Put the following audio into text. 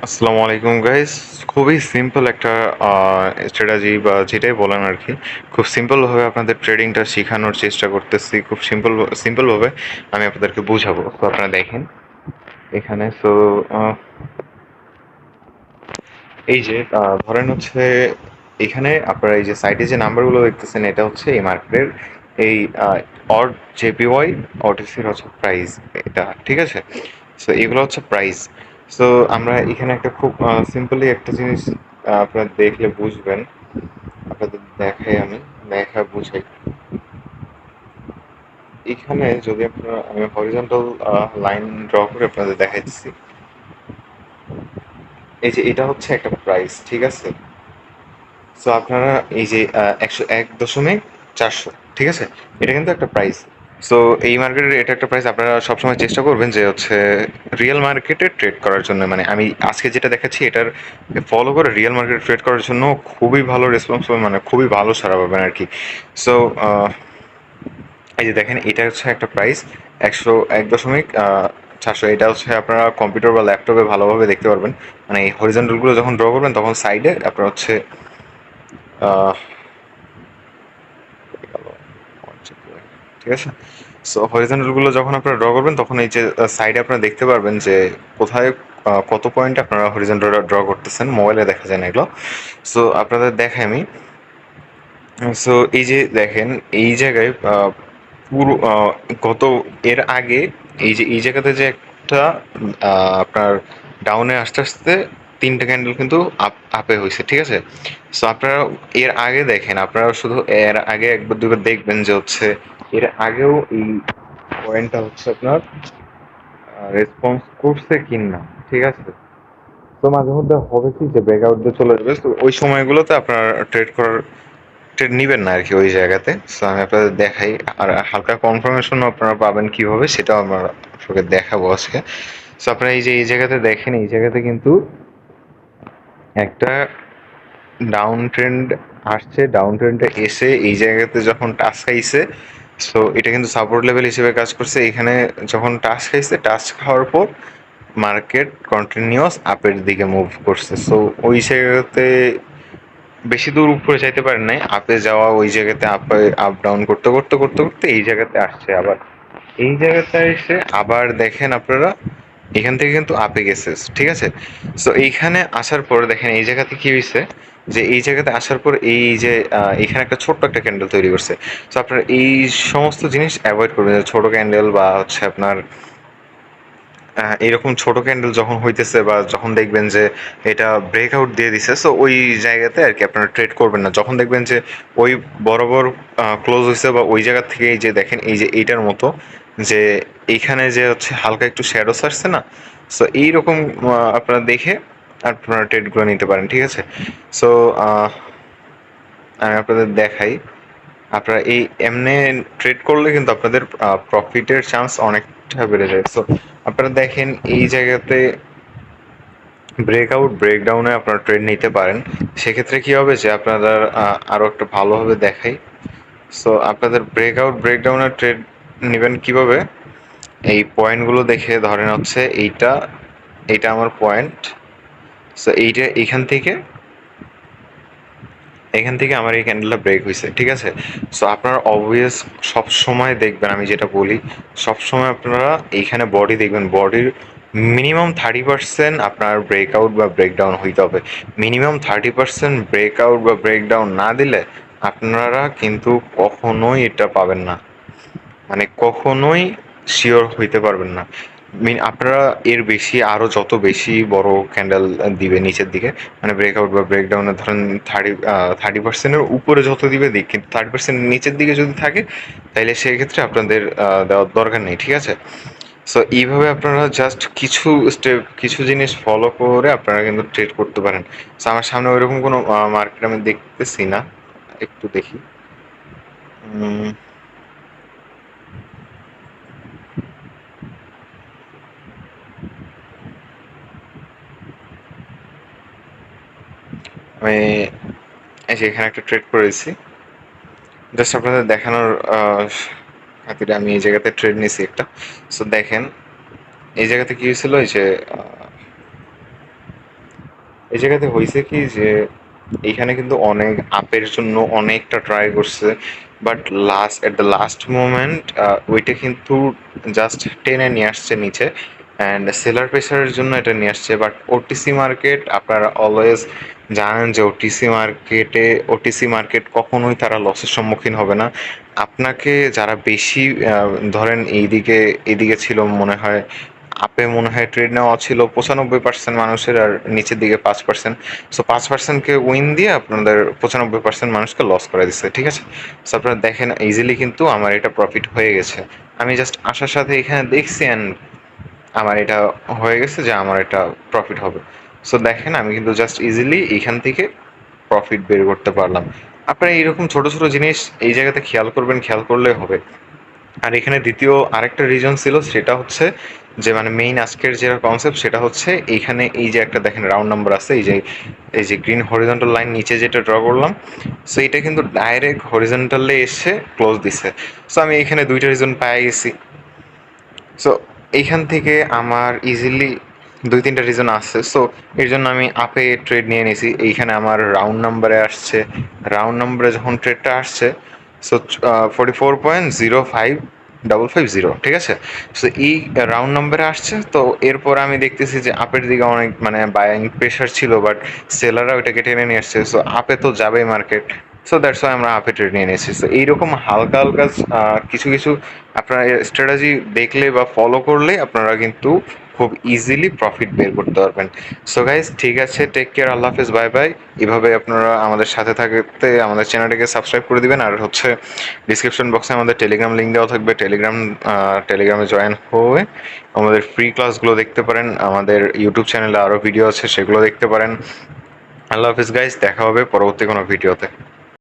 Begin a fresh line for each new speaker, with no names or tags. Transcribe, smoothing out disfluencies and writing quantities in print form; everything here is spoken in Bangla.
আসসালামু আলাইকুম গাইস। খুবই সিম্পল একটা স্ট্র্যাটেজি বা যেটাই বলেন আর কি, খুব সিম্পলভাবে আপনাদের ট্রেডিংটা শেখানোর চেষ্টা করতেছি। খুব সিম্পলভাবে আমি আপনাদেরকে বুঝাবো। তো আপনারা দেখেন এখানে। সো এই যে ধরেন হচ্ছে এখানে আপনারা এই যে সাইডে যে নাম্বারগুলো দেখতেছেন, এটা হচ্ছে এই মার্কেটের এই অর জেপিওয়াই অটিসির হচ্ছে প্রাইস, এটা ঠিক আছে। সো এগুলো হচ্ছে প্রাইস। সো আমরা এখানে একটা খুব সিম্পলি একটা জিনিস আপনারা দেখলে বুঝবেন। আপনাদের দেখাই, আমি বুঝাই। এখানে যদি আপনারা, আমি হরিজন্টাল লাইন ড্র করে আপনাদের দেখাইতেছি। এই যে এটা হচ্ছে একটা প্রাইস, ঠিক আছে। সো আপনারা এই যে 101.400, ঠিক আছে, এটা কিন্তু একটা প্রাইস। সো এই মার্কেটের এটা একটা প্রাইস। আপনারা সবসময় চেষ্টা করবেন যে হচ্ছে রিয়েল মার্কেটে ট্রেড করার জন্য, মানে আমি আজকে যেটা দেখাচ্ছি এটার ফলো করে রিয়েল মার্কেটে ট্রেড করার জন্য খুবই ভালো রেসপন্স পাবেন, মানে খুবই ভালো সাড়া পাবেন আর কি। সো এই যে দেখেন, এটা হচ্ছে একটা প্রাইস 101.400। এটা হচ্ছে আপনারা কম্পিউটার বা ল্যাপটপে ভালোভাবে দেখতে পারবেন। মানে এই হরিজন্টালগুলো যখন ড্র করবেন তখন সাইডে আপনার হচ্ছে আহ, ঠিক আছে। সো হরিজন্টাল গুলো যখন আপনারা ড্র করবেন তখন এই যে সাইডে আপনারা দেখতে পারবেন যে কোথায় কত পয়েন্ট আপনারা হরিজন্টাল ড্র করতেছেন। মোবাইলে দেখা যায় না এগুলো। সো আপনাদের দেখাই আমি। সো এই যে দেখেন, এই জায়গায় পুরো গত এর আগে এই যে এই জায়গাতে যে একটা আপনার ডাউনে আস্তে আস্তে তিনটা ক্যান্ডেল কিন্তু আপে হয়েছে, ঠিক আছে। সো আপনারা এর আগে দেখেন, আপনারা শুধু এর আগে একবার দুবার দেখবেন যে হচ্ছে এর আগেও এই পয়েন্টটা হচ্ছে আপনার রেসপন্স করছে কিনা, ঠিক আছে। তো মাঝে মধ্যে হবে কি যে ব্রেকআউট দিয়ে চলে যাবে, তো ওই সময়গুলোতে আপনার ট্রেড নিবেন না আর কি ওই জায়গাতে। সো আমি আপনাদের দেখাই, আর হালকা কনফার্মেশন আপনারা পাবেন কিভাবে সেটাও আমরা আপনাকে দেখাবো আজকে। সো আপনারা এই যে এই জায়গাতে দেখেন, এই জায়গাতে কিন্তু একটা ডাউন ট্রেন্ড আসছে। ডাউন ট্রেন্ডটা এসে এই জায়গাতে যখন টাচ খাইছে, সো এটা কিন্তু সাপোর্ট লেভেল হিসেবে কাজ করছে। এখানে যখন টাচ খাইছে, টাচ খাওয়ার পর মার্কেট কন্টিনিউয়াস আপের দিকে মুভ করছে। সো ওই জায়গাতে বেশি দূর উপরে যাইতে পারেন নাই, আপে যাওয়া ওই জায়গাতে আপে আপ ডাউন করতে করতে করতে করতে এই জায়গাতে আসছে আবার। এই জায়গাতে এসে আবার দেখেন আপনারা এখান থেকে কিন্তু আপে গেছে, ঠিক আছে। সো এইখানে আসার পর দেখেন এই জায়গাতে কি হয়েছে, যে এই জায়গাতে আসার পর এই যে এখানে একটা ছোট্ট একটা ক্যান্ডেল তৈরি করছে। সো আপনারা এই সমস্ত জিনিস অ্যাভয়েড করবেন, ছোট ক্যান্ডেল বা হচ্ছে আপনার এরকম ছোট ক্যান্ডেল যখন হইতেছে বা যখন দেখবেন যে এটা ব্রেকআউট দিয়ে দিছে, সো ওই জায়গাতে আর কি আপনারা ট্রেড করবেন না। যখন দেখবেন যে ওই বরাবর ক্লোজ হয়েছে বা ওই জায়গা থেকে এই যে দেখেন এই যে এইটার মতো যে এইখানে যে হচ্ছে হালকা একটু শ্যাডো ছাড়ছে না, সো এইরকম আপনারা দেখে আপনারা ট্রেডগুলো নিতে পারেন, ঠিক আছে। সো আমি আপনাদের দেখাই। আপনারা এই এমনি ট্রেড করলে কিন্তু আপনাদের প্রফিটের চান্স অনেকটা বেড়ে যায়। সো আপনারা দেখেন এই জায়গাতে ব্রেকআউট ব্রেকডাউনে আপনারা ট্রেড নিতে পারেন। সেক্ষেত্রে কি হবে যে আপনারা আরো একটা ভালোভাবে দেখাই। সো আপনাদের ব্রেকআউট ব্রেকডাউনে ট্রেড নেবেন কিভাবে, এই পয়েন্টগুলো দেখে ধরেন হচ্ছে এইটা, এইটা আমার পয়েন্ট। সো এইটা এখান থেকে আমার এই ক্যান্ডেলটা ব্রেক হয়েছে, ঠিক আছে। সো আপনারা অবভিয়াস সব সময় দেখবেন, আমি যেটা বলি সব সময় আপনারা এইখানে বডি দেখবেন, বডির মিনিমাম 30% আপনার ব্রেকআউট বা ব্রেকডাউন হইতে হবে। মিনিমাম 30% ব্রেকআউট বা ব্রেকডাউন না দিলে আপনারা কিন্তু কখনোই এটা পাবেন না, মানে কখনোই শিওর হইতে পারবেন না। আপনারা এর বেশি আরো যত বেশি বড় ক্যান্ডেল দিবে নিচের দিকে, মানে ব্রেকআউট বা ব্রেকডাউনে ধরেন 30% উপরে যত দিবে দিক, কিন্তু 30% নিচের দিকে যদি থাকে তাহলে সেক্ষেত্রে আপনাদের দেওয়ার দরকার নেই, ঠিক আছে। সো এইভাবে আপনারা জাস্ট কিছু স্টেপ, কিছু জিনিস ফলো করে আপনারা কিন্তু ট্রেড করতে পারেন। সো আমার সামনে ওইরকম কোনো মার্কেট আমি দেখতেছি না, একটু দেখি। আমি এই যে এখানে একটা ট্রেড করেছি, জাস্ট আপনাদের দেখানোর খাতিরে আমি এই জায়গাতে ট্রেড নিয়েছি একটা। সো দেখেন এই জায়গাতে কি হয়েছিল, এই যে এই জায়গাতে হয়েছে কি যে এইখানে কিন্তু অনেক আপের জন্য অনেকটা ট্রাই করছে, but at the last moment ওইটা কিন্তু জাস্ট টেনে নিয়ে আসছে নিচে, অ্যান্ড সেলার প্রেসারের জন্য এটা নিয়ে আসছে। বাট ওটিসি মার্কেট আপনারা অলওয়েজ জানেন যে ওটিসি মার্কেট কখনোই তারা লসের সম্মুখীন হবে না। আপনাকে যারা বেশি ধরেন এইদিকে ছিল মনে হয় আপে মনে হয় ট্রেড নেওয়া ছিল 95% মানুষের, আর নিচের দিকে 5%। সো 5%কে উইন দিয়ে আপনাদের 95% মানুষকে লস করে দিচ্ছে, ঠিক আছে। সো আপনারা দেখেন ইজিলি কিন্তু আমার এটা প্রফিট হয়ে গেছে। আমি জাস্ট আসার সাথে এখানে দেখছি অ্যান্ড আমার এটা হয়ে গেছে যে আমার এটা প্রফিট হবে। সো দেখেন আমি কিন্তু জাস্ট ইজিলি এইখান থেকে প্রফিট বের করতে পারলাম। আপনারা এইরকম ছোট ছোট জিনিস এই জায়গাতে খেয়াল করবেন, খেয়াল করলে হবে। আর এখানে দ্বিতীয় আরেকটা রিজন ছিল, সেটা হচ্ছে যে মানে মেইন আজকের যেটা কনসেপ্ট সেটা হচ্ছে এইখানে এই যে একটা দেখেন রাউন্ড নাম্বার আছে, এই যে গ্রিন হরিজন্টাল লাইন নিচে যেটা ড্র করলাম, সো এটা কিন্তু ডাইরেক্ট হরিজন্টালে এসে ক্লোজ দিছে। সো আমি এখানে দুইটা রিজন পেয়ে গেছি। সো এইখান থেকে আমার ইজিলি দুই তিনটা রিজন আসছে, সো এর জন্য আমি আপে ট্রেড নিয়ে নিয়েছি। এইখানে আমার রাউন্ড নাম্বারে আসছে, রাউন্ড নাম্বারে যখন ট্রেডটা আসছে, সো 44.05 ঠিক আছে। সো এই রাউন্ড নাম্বারে আসছে, তো এরপর আমি দেখতেছি যে আপের দিকে অনেক মানে বাইং প্রেশার ছিল, বাট সেলাররা ওইটাকে টেনে নিয়ে আসছে, সো আপে তো যাবেই মার্কেট। সো দ্যাটস ওয়াই আমরা আপে ট্রেড নিয়ে নিয়েছি। সো এইরকম হালকা হালকা কিছু কিছু আপনারা স্ট্র্যাটেজি দেখলে বা ফলো করলে আপনারা কিন্তু খুব ইজিলি প্রফিট বের করতে পারবেন। সো গাইজ ঠিক আছে, টেক কেয়ার, আল্লাহ হাফেজ, বাই বাই। এভাবে আপনারা আমাদের সাথে থাকতে আমাদের চ্যানেলটিকে সাবস্ক্রাইব করে দিবেন। আর হচ্ছে ডিসক্রিপশন বক্সে আমাদের টেলিগ্রাম লিঙ্ক দেওয়া থাকবে, টেলিগ্রামে জয়েন হয়ে আমাদের ফ্রি ক্লাসগুলো দেখতে পারেন। আমাদের ইউটিউব চ্যানেলে আরও ভিডিও আছে, সেগুলো দেখতে পারেন। আল্লাহ হাফেজ গাইজ, দেখা হবে পরবর্তী কোনো ভিডিওতে।